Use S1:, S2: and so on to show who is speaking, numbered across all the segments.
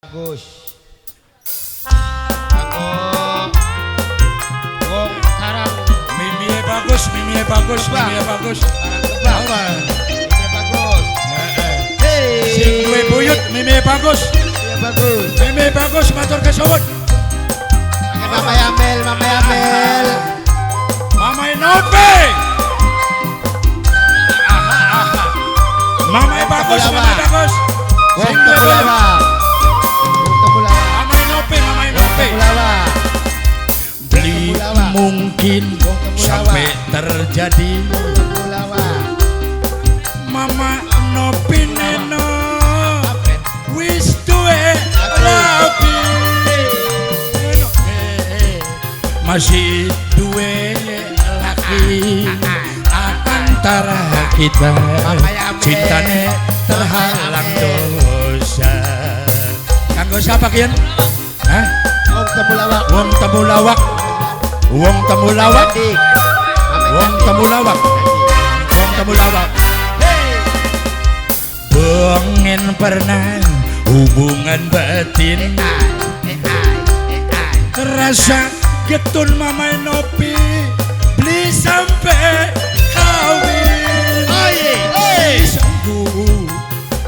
S1: Bagus. Aku wong karang
S2: Mimie bagus, mimie bagus, mimie bagus.
S1: karang kebang. Mimie bagus. Hei.
S2: Sing duwe buyut mimie bagus.
S1: Mimie bagus.
S2: Mimie bagus matur kesuwun.
S1: Mama Yamel, Mama Yamel.
S2: Mamai Nope. Mamai bagus, mamai bagus.
S1: Wong
S2: Sing duwe buyut.
S1: Tebulawa. Wong Tebulawa.
S2: Mamai Nope, mamai Nope.
S1: Tebulawa.
S2: Beli mungkin sampai terjadi.
S1: Tebulawa.
S2: Mama Nopi neno wis duwe rapi. Masih duwe laki antara kita cintane terhalang dosa. Kanggo siapa kian? Hah?
S1: Wong Tebulawa.
S2: Wong temulawak. Wong temulawak.
S1: Cantik.
S2: Wong temulawak. Wong temulawak. Pengen pernah hubungan batin terasa getun mamai Nopi beli sampai kawin. Sanggup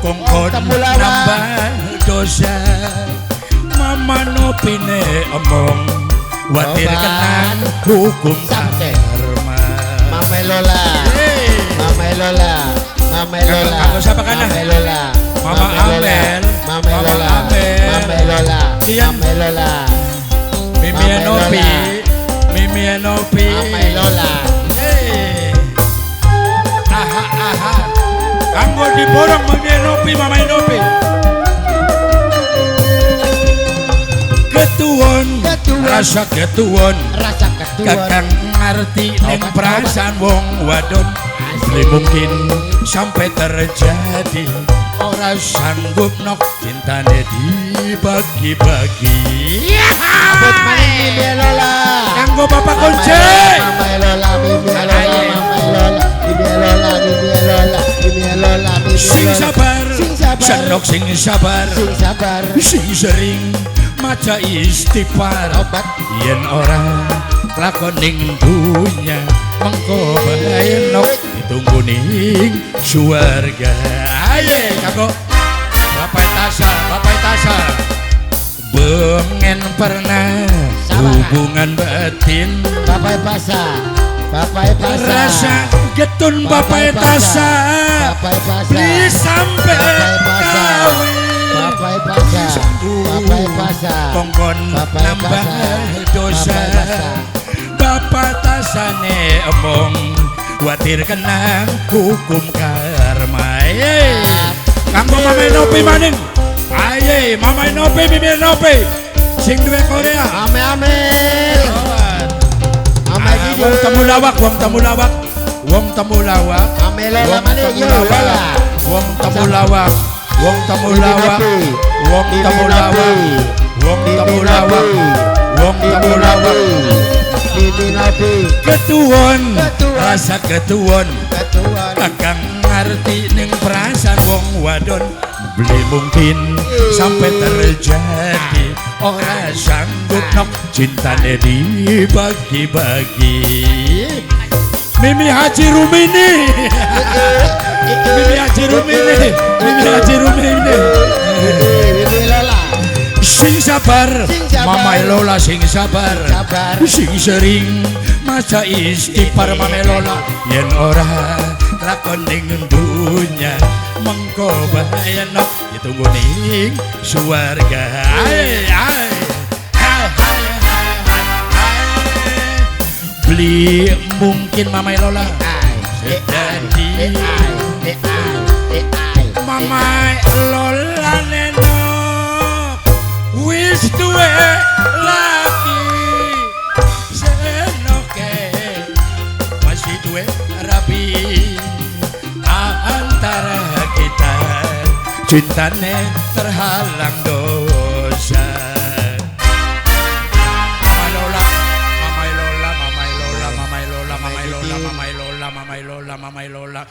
S2: kongkon nambah dosa. Mama Nopi ne omong watir kenan hukum karma.
S1: Mama Lola. Mama Lola. Mama Lola.
S2: Kanggo siapa kana?
S1: Mama Lola.
S2: Mama Amel.
S1: Mama Lola.
S2: Amel.
S1: Mama Lola.
S2: Diam.
S1: Mama Lola.
S2: Mimie
S1: Mama
S2: Nopi.
S1: Lola.
S2: Mimie Nopi.
S1: Mama Lola.
S2: Aha aha. Kanggo diborong Mimie Nopi, Mama Nopi. Ketuwon.
S1: Ketuwon.
S2: Rasa ketuwon.
S1: Rasa ketuan.
S2: Kakang ngerti ning perasaan wong wadon. Beli mungkin sampai terjadi. Ora sanggup nok cintane dibagi-bagi.
S1: Abot maning Mimie Lola.
S2: Kanggo Bapak Kunci.
S1: Mama Lola. Mimie Lola. Mama Lola. Mimie Lola. Mimie Lola. Mimie Lola. Mimie
S2: Sing
S1: Lola.
S2: sabar.
S1: Sing sabar.
S2: Senok sing sabar.
S1: Sing sabar.
S2: Sing sering maca istighfar.
S1: Obat.
S2: Yen ora lakon ning dunya mengko bae nok ditunggu ning suarga. Aye kanggo Bapak Tasha. Bengen pernah hubungan batin
S1: Bapak Pasa. Bapak Pasa.
S2: rasa getun Bapak Tasha.
S1: Bapak Pasa.
S2: Beli sampai
S1: Bapak Pasa.
S2: kawin.
S1: Bapak Pasa. Bapak Pasa.
S2: Kongkon
S1: Bapak
S2: nambah
S1: Pasa.
S2: dosa.
S1: Bapak Pasa.
S2: Bapak Tasane omong watir kena hukum karma. Kanggo Mamai Nopi maning. Aye, Mamai Nopi, Mimie Nopi. Sing duwe Korea.
S1: Ame Amel. Ame Didi.
S2: Wong temulawak, wong temulawak. Wong temulawak.
S1: Ame Lola
S2: Wong
S1: mana yo Lola.
S2: temulawak. Wong temulawak. Wong temulawak. Wong temulawak. Wong temulawak. Wong temulawak.
S1: Bibi Nabi.
S2: Ketuwon,
S1: Ketuwon.
S2: rasa ketuwon.
S1: Ketuan.
S2: Kakang ngerti ning perasaan wong wadon. Beli mungkin sampai terjadi. Ora sanggup nok cintane dibagi-bagi. Mimi Haji Rumini. Mimi Haji Rumini. Mimi Haji Rumini.
S1: Bibi Lola.
S2: Sing sabar,
S1: Sing sabar.
S2: Mamai Lola sing sabar.
S1: Sabar.
S2: Sing sering maca istighfar Mamai Lola. Yen ora lakon ning dunya mengko bae nok ditunggu ning suarga. Ai ai. Hai, hai, hai, hai. Beli mungkin Mamai Lola jadi Mamai Lola neno wis duwe laki senoke masih duwe rapi antara kita cintane terhalang dosa. Mamai Lola, Mamai Lola, Mamai Lola, Mamai Lola, Mamai Lola, Mamai Lola, Mamai Lola, Mamai Lola.